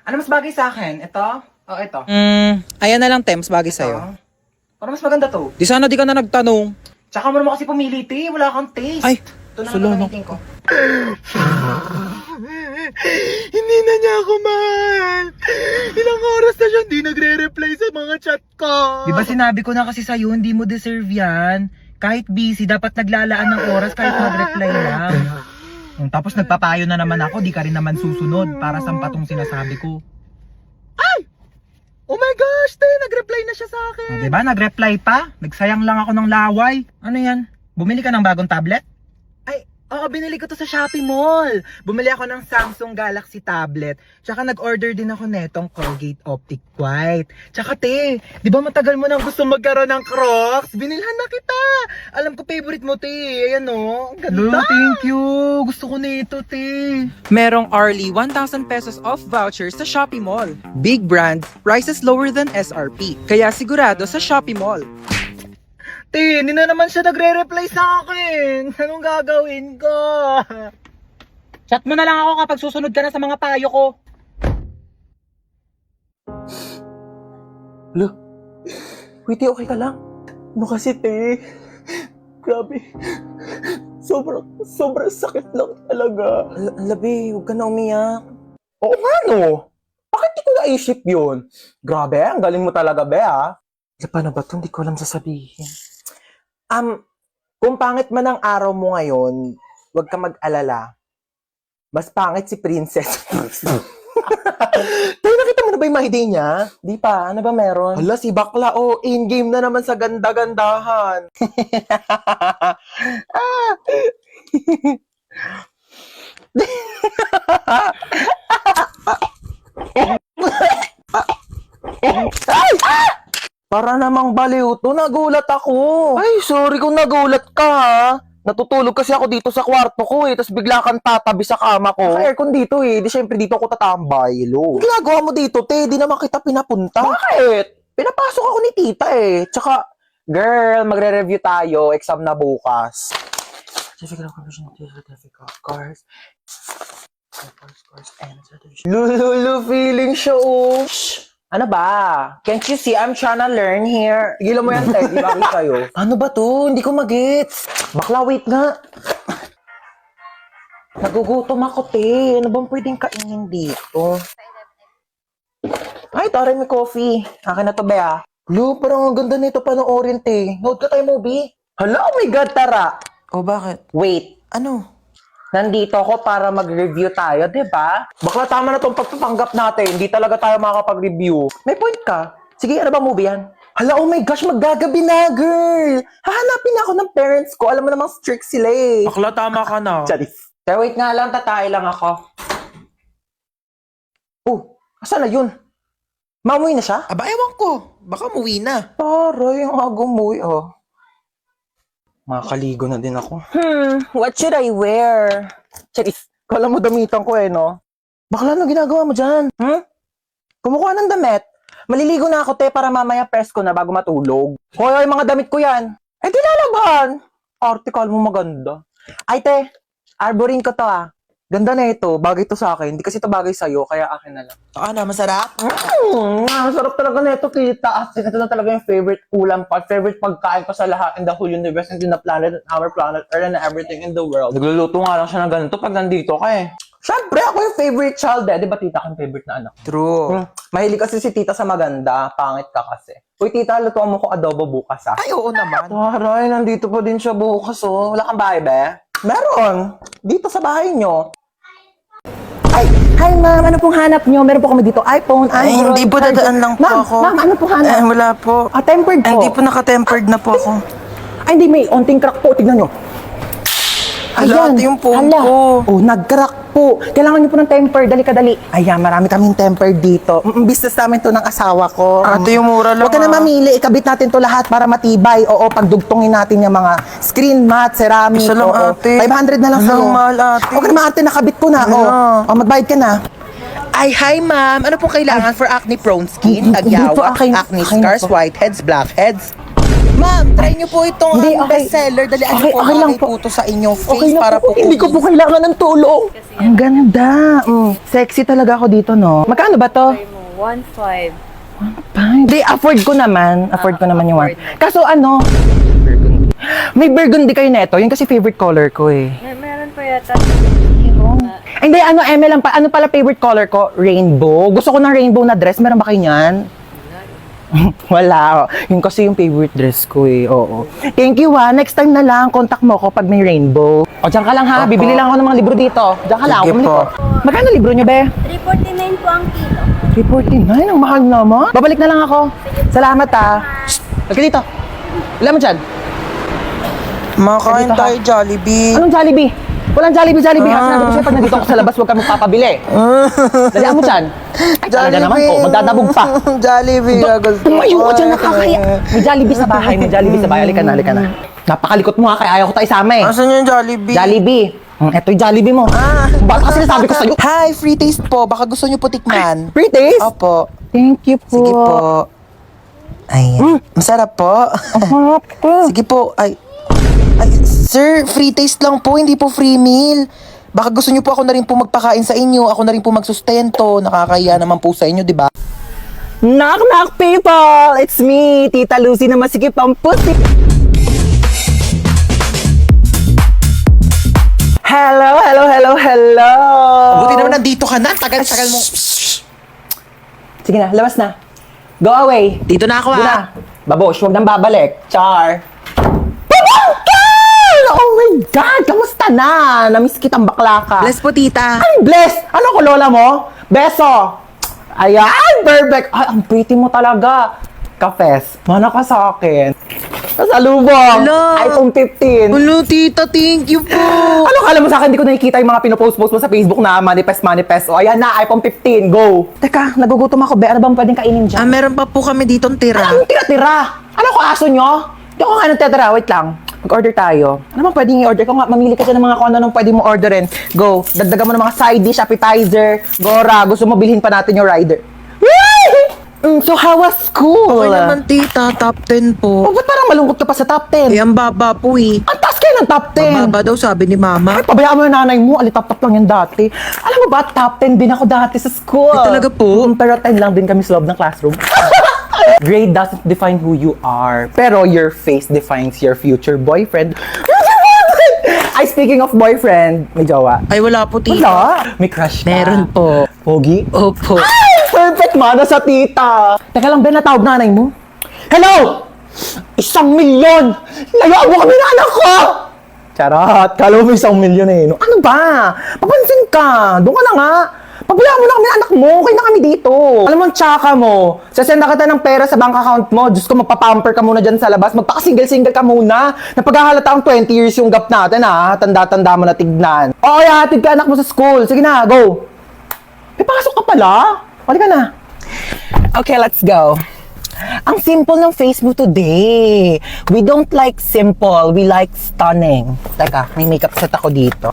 Ano mas bagay sa akin? Ito? O ito? Ayan na lang, Tems, bagay sa'yo. Ito? Parang mas maganda to. Di sana di ka na nagtanong. Tsaka mo naman kasi pumili, te. Wala kang taste. Ay, ito na sulo, lang no. gagamitin ko. Hindi na niya ako mahal. Ilang oras na siya hindi nagre-reply sa mga chat ko. Di ba sinabi ko na kasi sa'yo, hindi mo deserve yan. Kahit busy, dapat naglalaan ng oras kahit mag-reply lang. Tapos nagpapayo na naman ako, di ka rin naman susunod para sampatong sinasabi ko. Oh my gosh, te, nag-reply na siya sa akin. Di ba? Nag-reply pa? Nagsayang lang ako ng laway. Ano yan? Bumili ka ng bagong tablet? Ay, oo, binili ko to sa Shopee Mall. Bumili ako ng Samsung Galaxy tablet. Tsaka nag-order din ako netong Colgate Optic White. Tsaka te, di ba matagal mo nang gusto magkaroon ng Crocs? Binilhan na kita. Alam ko favorite mo, te. Ayan o. Ang ganda. Thank you. Gusto ko nito, te. Merong hourly 1,000 pesos off vouchers sa Shopee Mall. Big brand, prices lower than SRP. Kaya sigurado sa Shopee Mall. Te, hindi na naman siya nagre-reply sa akin. Anong gagawin ko? Chat mo na lang ako kapag susunod ka na sa mga payo ko. Lo, wait, okay ka lang? Ano kasi, te? Grabe. Sobrang sakit lang talaga. Labi, huwag ka na umiyak. Oo nga, no? Bakit di ko naisip yun? Grabe, ang galing mo talaga, be, ah. Paano ba ito? Hindi ko alam sasabihin. Kung pangit man ang araw mo ngayon, huwag ka mag-alala. Mas pangit si Princess. Tayo, nakita mo na ba yung mahiday niya? Di pa, ano ba meron? Hala, si Bakla, oh, in-game na naman sa ganda-gandahan. Para namang baliw to, nagulat ako. Ay, sorry kung nagulat ka, ha? Natutulog kasi ako dito sa kwarto ko, eh. Tapos bigla kang tatabi sa kama ko. Naka-aircon dito eh. Di syempre dito ako tatambay. Lo. Ang ginagawa mo dito, te? Di naman kita pinapunta. Bakit? Pinapasok ako ni tita eh. Tsaka, girl, magre-review tayo. Exam na bukas. Certificate of Completion, Certificate of Course. Lulu, feeling siya, oh. Shh! Ano ba? Can't you see I'm trying to learn here? Tigilan mo yan, te. Di ba kayo? Ano ba to? Hindi ko magets. Bakla, wait nga. Nagugutom ako, te. Ano bang pwedeng kainin dito? Ay, tara, may coffee. Akin na to, Bea. Lu, parang ang ganda nito panoorin, te. Nood ka tayo movie. Hala, oh my God, tara. O bakit? Wait, Ano? nandito ako para mag-review tayo, di ba? Bakla, tama na tong pagpapanggap natin. Hindi talaga tayo makakapag-review. May point ka. Sige, ano ba movie yan? Hala, oh my gosh, maggagabi na, girl. Hahanapin ako ng parents ko. Alam mo namang strict sila eh. Bakla, tama ka na. Charis. Pero wait nga lang, tatay lang ako. Oh, asan na yun? Mamuwi na siya? Aba, ewan ko. Baka muwi na. Taray, ang agumuwi, oh. Makakaligo na din ako. What should I wear? Charis. Kala mo damitan ko eh, no? Bakla, anong ginagawa mo dyan? Kumukuha ng damit. Maliligo na ako, te, para mamaya press ko na bago matulog. Hoy, mga damit ko yan. Eh, di lalaban. Article mo maganda. Ay, te, arborin ko to, ah. Ganda na ito. Bagay to sa akin. Hindi kasi ito bagay sa'yo, kaya akin na lang. Ano, masarap? Sarap talaga na ito, kita. Ito na talaga yung favorite ulam ko. Favorite pagkain ko sa lahat in the whole universe and in the planet, and our planet, Earth, and everything in the world. Nagluluto nga lang siya ng ganito pag nandito ka eh. Siyempre, ako yung favorite child, eh. Di ba tita kang favorite na anak? True. Mahilig kasi si tita sa maganda. Pangit ka kasi. Uy, tita, lutuan mo ko adobo bukas, ah. Ay, oo naman. Taray, nandito pa din siya bukas, oh. Wala kang bahay, be? Meron. Dito sa bahay nyo. Ay, hi ma'am, ano pong hanap nyo? Meron po kami dito iPhone, Ay, Android. hindi po, charger. dadaan lang po Ma'am, ako. Ma'am, ano pong hanap? Wala po. Tempered po. Hindi po naka-tempered na po ako. Ay, hindi, may onting crack po. Tignan nyo. Hala, ito yung phone hala. ko. Oh, nag-crack po. Kailangan nyo po ng temper. Dali ka, dali. Ayan, marami kaming temper dito. Business namin to ng asawa ko. Ate, yung mura lang. Huwag ka na mamili. Ikabit natin to lahat para matibay. Oo, pagdugtungin natin yung mga screen mat, ceramic. Isa lang, oo. ate. 500 na lang Hala, sa'yo. mahal, ate. Huwag ka na ate, nakabit ko na. Hala. Oh, magbayad ka na. Ay, hi ma'am. Ano pong kailangan for acne prone skin, Hindi po, agyawat, akin- acne akin na scars, po. whiteheads, blackheads? Ma'am, try niyo po itong Hindi, okay. bestseller. Dalian Okay, niyo po, okay lang bagay po. po ito sa inyong face Okay na para po. po. Hindi ko po kailangan ng tulong. Ang ganda. Sexy talaga ako dito, no? Magkano ba to? 1.5. Hindi, afford ko naman. Afford ko naman yung one. Kaso ano? Burgundy. May burgundy kayo neto. Yun kasi favorite color ko eh. Meron pa yata. Hindi, ano, lang pa. Ano pala favorite color ko? Rainbow. Gusto ko ng rainbow na dress. Meron ba kayo niyan? Wala. Yun kasi yung favorite dress ko eh. Oo. Thank you ha. Next time na lang, contact mo ko pag may rainbow. O, dyan ka lang ha. Opo. Bibili lang ako ng mga libro dito. Dyan ka lang. Sige Bumili po. ko. Magkano libro nyo, be? 349 po ang kilo. 349? Ang mahal naman. Babalik na lang ako. Salamat ha. Halika dito. Wala mo dyan. Makain Dito ka. tayo, Jollibee. Anong Jollibee? Walang Jollibee. Ha? Sinabi ko sa'yo, pag nandito ako sa labas, huwag ka magpapabili. Dalian mo dyan. Ay, talaga naman po. Magdadabog pa. Jollibee. Tumayo ka dyan, nakakaya. May Jollibee sa bahay. Halika na. Napakalikot mo ha, kaya ayaw ko tayo isama eh. Asan yung Jollibee? Jollibee. Eto yung Jollibee mo. Bakit kasi nasabi ko sa'yo? Hi, free taste po. Baka gusto niyo po tikman. Free taste? Opo. Thank you po. Sige po. Ayan. Masarap po. Harap ko. Sige po. Ay, sir, free taste lang po, hindi po free meal. Baka gusto niyo po ako na rin po magpakain sa inyo, ako na rin po magsustento. Nakakahiya naman po sa inyo, di ba? Knock knock people! It's me, Tita Lucy na masikip ang pusi. Hello. Buti naman nandito ka na. Tagal-tagal mo. Sige na, labas na. Go away. Dito na ako Sige ha. na. Babosh, huwag nang babalik. Char. Pabangkal! Oh my God! Kamusta na? Namiss kitang bakla ka. Bless po, tita. Ay, bless! Ano ko, lola mo? Beso! Ayan, perfect! Ay, ang pretty mo talaga. Kafes, mana ka sa akin. Kasalubong! Hello. iPhone 15. Hello, tita. Thank you po. Ano kala mo sa akin? Hindi ko nakikita yung mga pinopost-post mo sa Facebook na manifest. O, ayan na, iPhone 15. Go! Teka, nagugutom ako. Be, ano bang pwedeng kainin dyan? Meron pa po kami ditong tira. Anong tira-tira? Ano ko aso nyo? Hindi ako nga nagtitira. Wait lang. Mag-order tayo. Ano bang pwedeng i-order ko nga? Mamili ka dyan ng mga kung ano pwede mo orderin. Go. Dagdagan mo ng mga side dish, appetizer. Gora. Gusto mo bilhin pa natin yung rider. So how was school? Okay naman, tita. Top 10 Oh, po. ba't parang malungkot ka pa sa top 10? Eh, ang baba po eh. Ang taas kayo ng top 10. Mababa daw sabi ni mama. Ay, pabayaan mo yung nanay mo. Alitap-tap lang yan dati. Alam mo ba, top 10 din ako dati sa school. Ay, talaga po? Pero 10 lang din kami sa loob ng classroom. Grade doesn't define who you are. Pero your face defines your future boyfriend. Ay, speaking of boyfriend, may jowa. Ay, wala po, tita. Wala. May crush ka. Meron po. Pogi? Opo. Ay, perfect mana sa tita. Teka lang, Ben, natawag nanay mo. Hello! 1 milyon! Layaan mo kami na anak ko! Charot, kala mo 1 milyon eh. No? Ano ba? Papansin ka. Doon ka na nga. Pabayaan mo na kami anak mo. Okay na kami dito. Alam mo, ang tsaka mo. Sasenda kita ng pera sa bank account mo. Diyos ko, magpapamper ka muna dyan sa labas. Magpaka-single-single ka muna. Napaghahalata ang 20 years yung gap natin ha. Tanda-tanda mo na tignan. Oo, hatid ka anak mo sa school. Sige na, go. May pasok ka pala. Halika na. Okay, let's go. Ang simple ng face mo today. We don't like simple, we like stunning. Teka, may makeup set ako dito.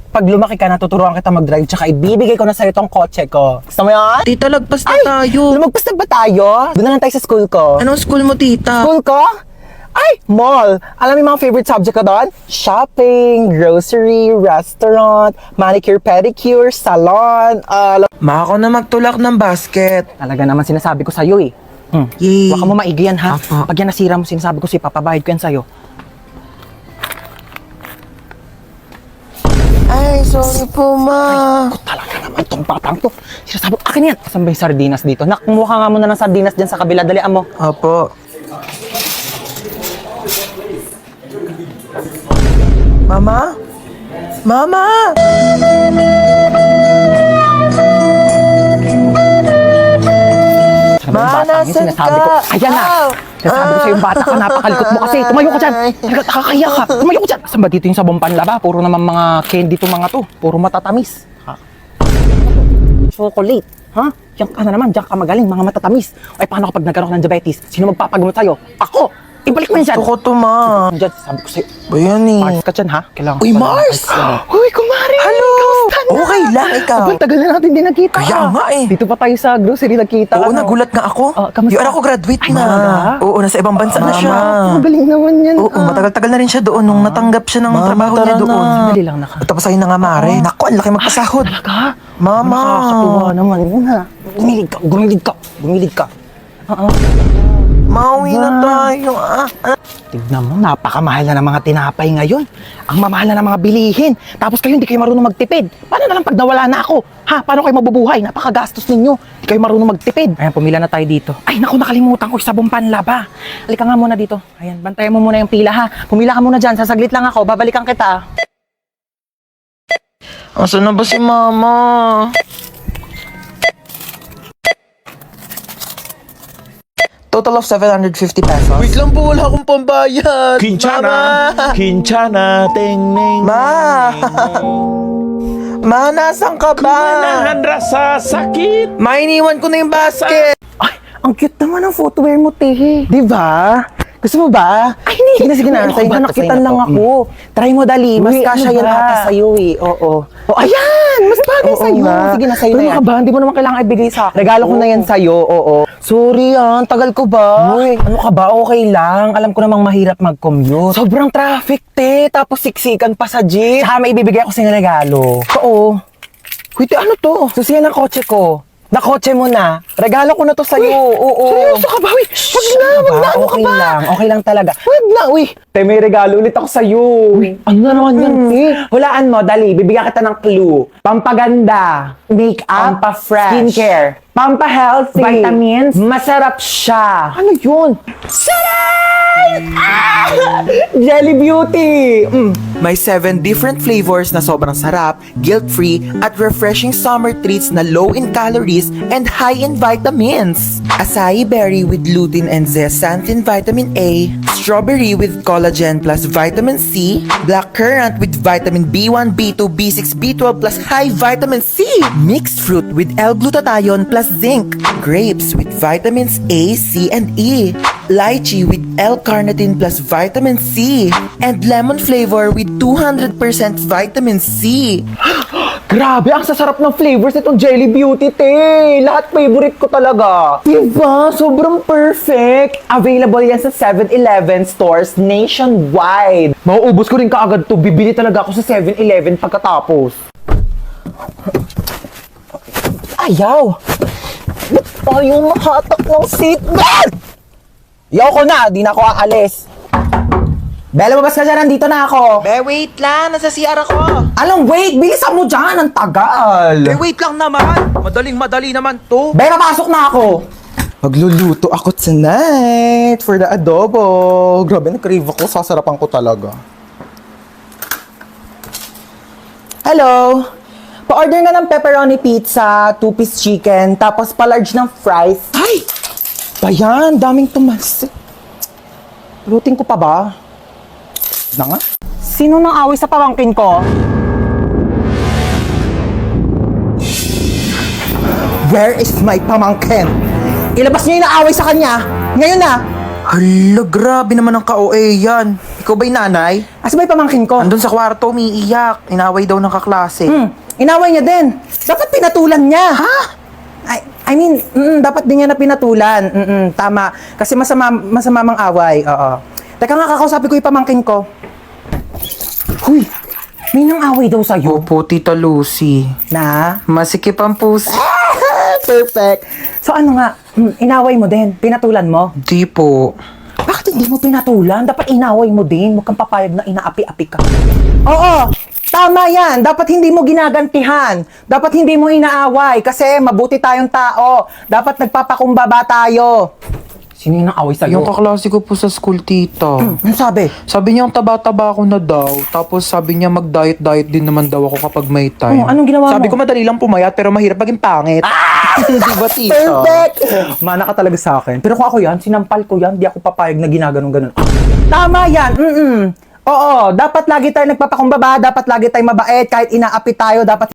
Pag lumaki ka, natuturuan kita mag-drive, tsaka ibibigay ko na sa'yo tong kotse ko. Gusto mo yan? Tita, lagpas na tayo. Lumagpas na ba tayo? Doon na lang tayo sa school ko. Anong school mo, tita? School ko? Ay, mall. Alam mo yung mga favorite subject ko doon? Shopping, grocery, restaurant, manicure, pedicure, salon. Maka ko na magtulak ng basket. Talaga naman sinasabi ko sa'yo eh. Yay. Huwag ka mo maigi yan ha. Apo. Pag yan nasira mo, sinasabi ko sa'yo, papabayad ko yan sa'yo. Ay, sorry po, ma. Talaga naman tong batang to. Sinasabi ko, akin yan. Saan ba yung sardinas dito? Nak, kumuha nga muna ng sardinas dyan sa kabila. Dalian mo. Opo. Mama? Mama! Sabi yung batang yun, nasan sinasabi ko, ka? ayan na. Sinasabi ko sa'yo yung bata ka, napakalikot mo kasi. Tumayo ka dyan. Talaga, nakakaya ka. Tumayo ka dyan. Saan ba dito yung sabong panlaba? Puro naman mga candy to mga to. Puro matatamis. Ha? Chocolate. Ha? Diyan ka na naman, diyan ka magaling, mga matatamis. Ay, paano kapag nagkaroon ka ng diabetes? Sino magpapagamot sa'yo? Ako! Ibalik mo yan dyan. Gusto ko to, ma. Dyan, sabi ko sa'yo. Ba yan eh? Mars ka dyan, ha? Kailangan Uy, ko pa Mars! Uy, kumari! Hello! Kamusta na? Okay lang, ikaw. Aba, tagal na natin din nagkita. Kaya nga eh. Dito pa tayo sa grocery nagkita. Oo, ano? nagulat nga ako. Kamusta? Yung anak ko graduate Ay, na. talaga? Oo, nasa ibang bansa na siya. Magaling naman yan. Oo, matagal-tagal na rin siya doon nung natanggap siya ng trabaho niya doon. Sandali lang naka. Tapos ayun na nga, Mare. Naku, ang laki magpasahod. Talaga? Mama. Nakakatuwa naman yun, ha? Gumilig ka. Oo. Mauwi na tayo. Tignan mo, napakamahal na ng mga tinapay ngayon. Ang mamahal na ng mga bilihin. Tapos kayo hindi kayo marunong magtipid. Paano na lang pag nawala na ako? Ha? Paano kayo mabubuhay? Napakagastos ninyo. Hindi kayo marunong magtipid. Ayan, pumila na tayo dito. Ay, naku, nakalimutan ko yung sabong panlaba. Halika nga muna dito. Ayan, bantayan mo muna yung pila, ha? Pumila ka muna dyan. Sasaglit lang ako. Babalikan kita. Asan na ba si Mama? Total of 750 pesos. Wait lang po, wala akong pambayad. Kinchana, kinchana, ting ning. Ma! Ma, nasan ka ba? Manahan rasa sakit. Ma, iniwan ko na yung basket. Ay, ang cute naman ang footwear mo, Tehe. Di ba? Gusto mo ba? Ay, hindi. Sige na. Sa'yo na nakitan lang ako. Try mo, dali. Mas kasya yan ata sa'yo eh. Oo. Oh, ayan! Mas bagay sa'yo. Sige na, sa'yo na yan. Ano ka ba? Hindi mo naman kailangan ibigay sa akin. Regalo ko na yan sa'yo. Oo. Sorry tagal ko ba? Uy, ano ka ba? Okay lang. Alam ko namang mahirap mag-commute. Sobrang traffic, te. Tapos siksikan pa sa jeep. Saka may ibibigay ako sa'yo ng regalo. Oo. Uy, te, ano to? Susiyan ng kotse ko. Nakotse mo na. Regalo ko na to sa'yo. Oo. Seryoso ka ba? Uy, wag na. Ano ka ba? Okay lang talaga. Wag na, uy. Te, may regalo ulit ako sa'yo. Uy, ano na naman yan, te? Hulaan mo, dali. Bibigyan kita ng clue. Pampaganda. Make-up. Pampa-fresh. Skincare. Pampa-healthy. Vitamins. Masarap siya. Ano yun? Jelly Beauty! May 7 different flavors na sobrang sarap, guilt-free, at refreshing summer treats na low in calories and high in vitamins. Acai berry with lutein and zeaxanthin vitamin A, strawberry with collagen plus vitamin C, black currant with vitamin B1, B2, B6, B12 plus high vitamin C, mixed fruit with L-glutathione plus zinc, grapes with vitamins A, C, and E, lychee with L-carnitine plus vitamin C, and lemon flavor with 200% vitamin C. Grabe, ang sasarap ng flavors nitong Jelly Beauty, te. Lahat favorite ko talaga. Diba? Sobrang perfect. Available yan sa 7-Eleven stores nationwide. Mauubos ko rin kaagad to. Bibili talaga ako sa 7-Eleven pagkatapos. Ayaw! Ba't tayo mahatak ng seatbelt? Yaw ko na, di na ako aalis. Bella, babas ka dyan, nandito na ako. Be, wait lang, nasa CR ako. Anong wait? Bilisan mo dyan, ang tagal. Be, wait lang naman. Madaling-madali naman to. Bella, pasok na ako. Magluluto ako tonight for the adobo. Grabe, nag-crave ako. Sasarapan ko talaga. Hello? Pa-order na ng pepperoni pizza, 2-piece chicken, tapos pa-large ng fries. Ay! Bayan, daming tumalsik. Lutin ko pa ba? Na nga? Sino nang away sa pamangkin ko? Where is my pamangkin? Ilabas niyo yung naaway sa kanya. Ngayon na. Hala, grabe naman ang ka-OA yan. Ikaw ba'y nanay? Asa ba yung pamangkin ko? Andun sa kwarto, umiiyak. Inaway daw ng kaklase. Inaway niya din. Dapat pinatulan niya. Ha? I mean, dapat din niya na pinatulan. Tama. Kasi masama mang away. Oo. Teka nga, kakausapin ko yung pamangkin ko. Huy! May nang away daw sa'yo. Opo, Tita Lucy. Na? Masikip ang puso. Perfect. So ano nga, inaway mo din? Pinatulan mo? Di po. Bakit hindi mo pinatulan? Dapat inaway mo din. Huwag kang papayag na inaapi-api ka. Oo! Tama yan! Dapat hindi mo ginagantihan. Dapat hindi mo inaaway. Kasi mabuti tayong tao. Dapat nagpapakumbaba tayo. Sino yung naaway sa'yo? Yung kaklase ko po sa school, tita. Ano sabi? Sabi niya, ang taba-taba ko na daw. Tapos sabi niya, mag-diet-diet din naman daw ako kapag may time. Oh, anong ginawa Sabi mo? ko, madali lang pumayat, pero mahirap maging pangit. Di ba, tita? Perfect! Mana ka talaga sa akin. Pero kung ako yan, sinampal ko yan, di ako papayag na ginaganon-ganon. Tama yan! Oo, dapat lagi tayo nagpapakumbaba, dapat lagi tayo mabait, kahit inaapi tayo, dapat